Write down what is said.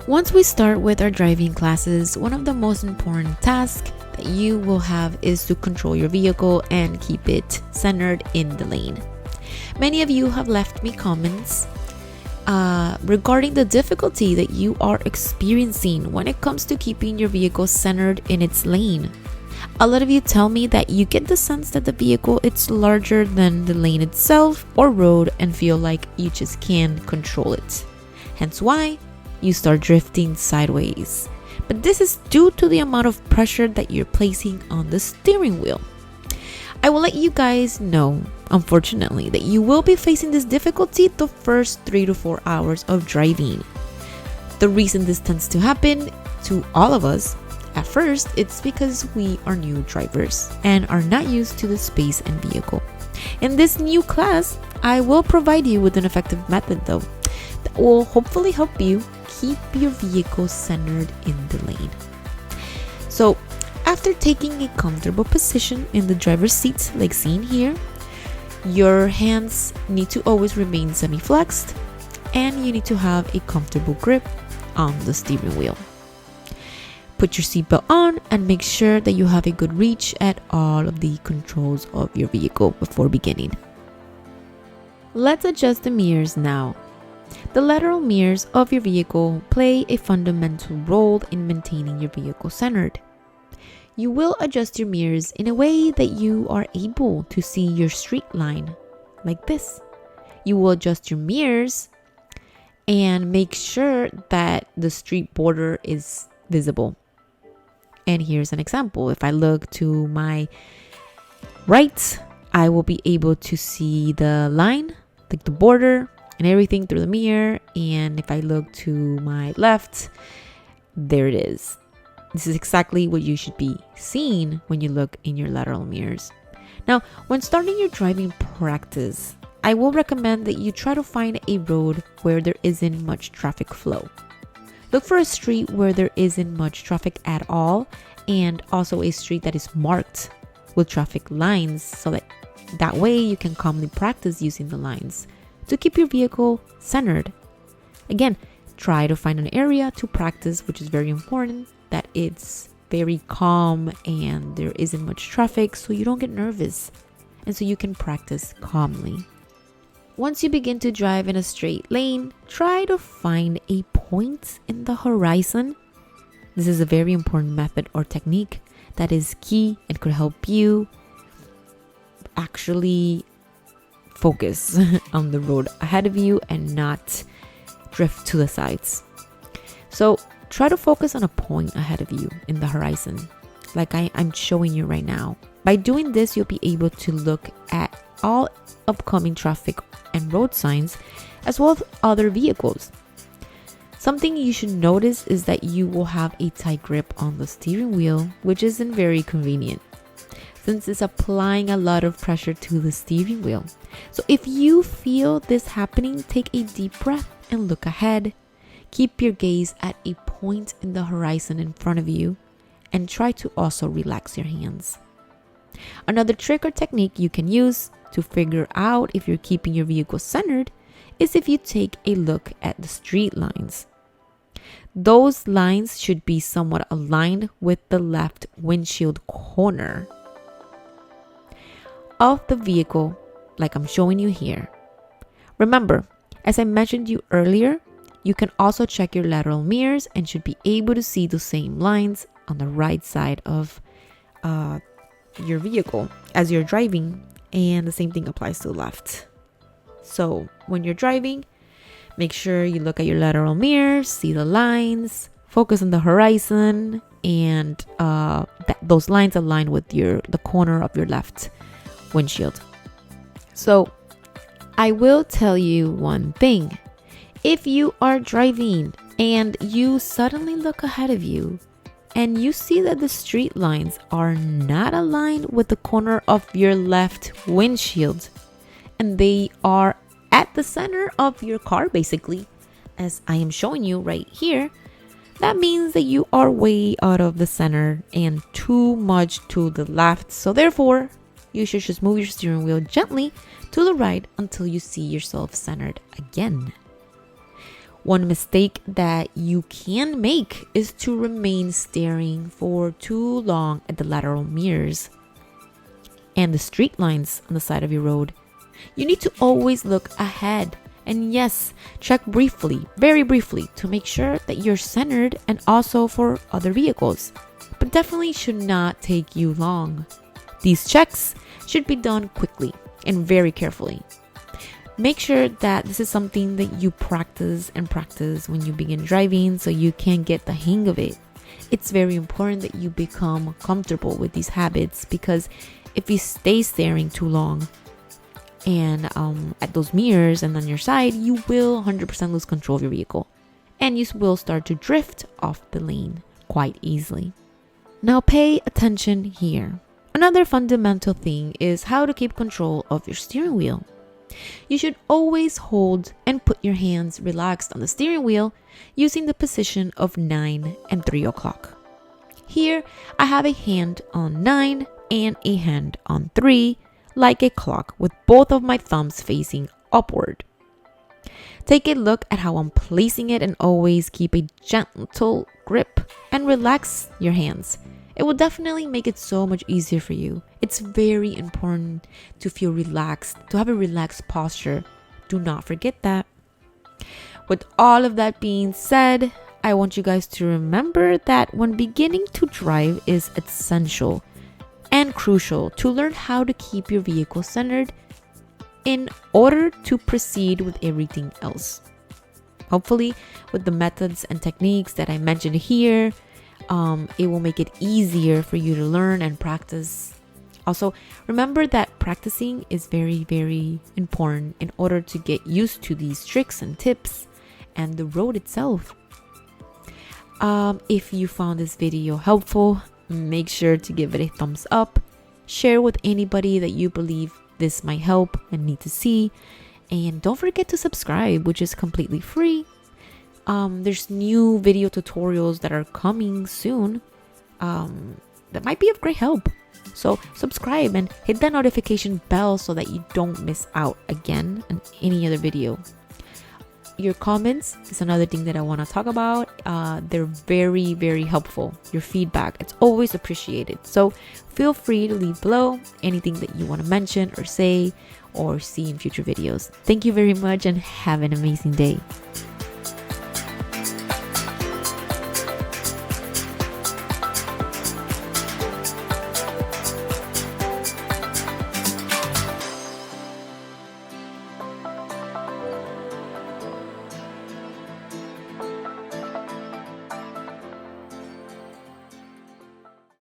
Once we start with our driving classes, one of the most important tasks that you will have is to control your vehicle and keep it centered in the lane. Many of you have left me comments regarding the difficulty that you are experiencing when it comes to keeping your vehicle centered in its lane. A lot of you tell me that you get the sense that the vehicle is larger than the lane itself or road and feel like you just can't control it. Hence why you start drifting sideways. But this is due to the amount of pressure that you're placing on the steering wheel. I will let you guys know, unfortunately, that you will be facing this difficulty the first 3 to 4 hours of driving. The reason this tends to happen to all of us at first, it's because we are new drivers and are not used to the space and vehicle. In this new class, I will provide you with an effective method though that will hopefully help you keep your vehicle centered in the lane. So after taking a comfortable position in the driver's seat like seen here, your hands need to always remain semi-flexed and you need to have a comfortable grip on the steering wheel. Put your seatbelt on and make sure that you have a good reach at all of the controls of your vehicle before beginning. Let's adjust the mirrors now. The lateral mirrors of your vehicle play a fundamental role in maintaining your vehicle centered. You will adjust your mirrors in a way that you are able to see your street line, like this. You will adjust your mirrors and make sure that the street border is visible. And here's an example. If I look to my right, I will be able to see the line, like the border and everything through the mirror. And if I look to my left, there it is. This is exactly what you should be seeing when you look in your lateral mirrors. Now, when starting your driving practice, I will recommend that you try to find a road where there isn't much traffic flow. Look for a street where there isn't much traffic at all, and also a street that is marked with traffic lines so that way you can calmly practice using the lines to keep your vehicle centered. Again, try to find an area to practice, which is very important, that it's very calm and there isn't much traffic so you don't get nervous and so you can practice calmly. Once you begin to drive in a straight lane, try to find a point in the horizon. This is a very important method or technique that is key and could help you actually focus on the road ahead of you and not drift to the sides. So try to focus on a point ahead of you in the horizon, like I'm showing you right now. By doing this, you'll be able to look at all upcoming traffic and road signs, as well as other vehicles. Something you should notice is that you will have a tight grip on the steering wheel, which isn't very convenient, since it's applying a lot of pressure to the steering wheel. So if you feel this happening, take a deep breath and look ahead. Keep your gaze at a point in the horizon in front of you, and try to also relax your hands. Another trick or technique you can use to figure out if you're keeping your vehicle centered is if you take a look at the street lines. Those lines should be somewhat aligned with the left windshield corner of the vehicle, like I'm showing you here. Remember, as I mentioned you earlier, you can also check your lateral mirrors and should be able to see the same lines on the right side of your vehicle as you're driving, and the same thing applies to the left. So when you're driving, make sure you look at your lateral mirrors, see the lines, focus on the horizon, and those lines align with the corner of your left windshield. So I will tell you one thing. If you are driving and you suddenly look ahead of you and you see that the street lines are not aligned with the corner of your left windshield, and they are at the center of your car, basically, as I am showing you right here, that means that you are way out of the center and too much to the left. So therefore, you should just move your steering wheel gently to the right until you see yourself centered again. One mistake that you can make is to remain staring for too long at the lateral mirrors and the street lines on the side of your road. You need to always look ahead and yes, check briefly, very briefly, to make sure that you're centered and also for other vehicles, but definitely should not take you long. These checks should be done quickly and very carefully. Make sure that this is something that you practice and practice when you begin driving so you can get the hang of it. It's very important that you become comfortable with these habits, because if you stay staring too long and at those mirrors and on your side, you will 100% lose control of your vehicle and you will start to drift off the lane quite easily. Now pay attention here. Another fundamental thing is how to keep control of your steering wheel. You should always hold and put your hands relaxed on the steering wheel using the position of 9 and 3 o'clock. Here, I have a hand on 9 and a hand on 3, like a clock with both of my thumbs facing upward. Take a look at how I'm placing it and always keep a gentle grip and relax your hands. It will definitely make it so much easier for you. It's very important to feel relaxed, to have a relaxed posture. Do not forget that. With all of that being said, I want you guys to remember that when beginning to drive is essential and crucial to learn how to keep your vehicle centered in order to proceed with everything else. Hopefully, with the methods and techniques that I mentioned here, it will make it easier for you to learn and practice. Also, remember that practicing is very, very important in order to get used to these tricks and tips and the road itself. If you found this video helpful, make sure to give it a thumbs up, share with anybody that you believe this might help and need to see, and don't forget to subscribe, which is completely free. There's new video tutorials that are coming soon that might be of great help. So subscribe and hit that notification bell so that you don't miss out again on any other video. Your comments is another thing that I want to talk about. They're very, very helpful. Your feedback, it's always appreciated. So feel free to leave below anything that you want to mention or say or see in future videos. Thank you very much and have an amazing day.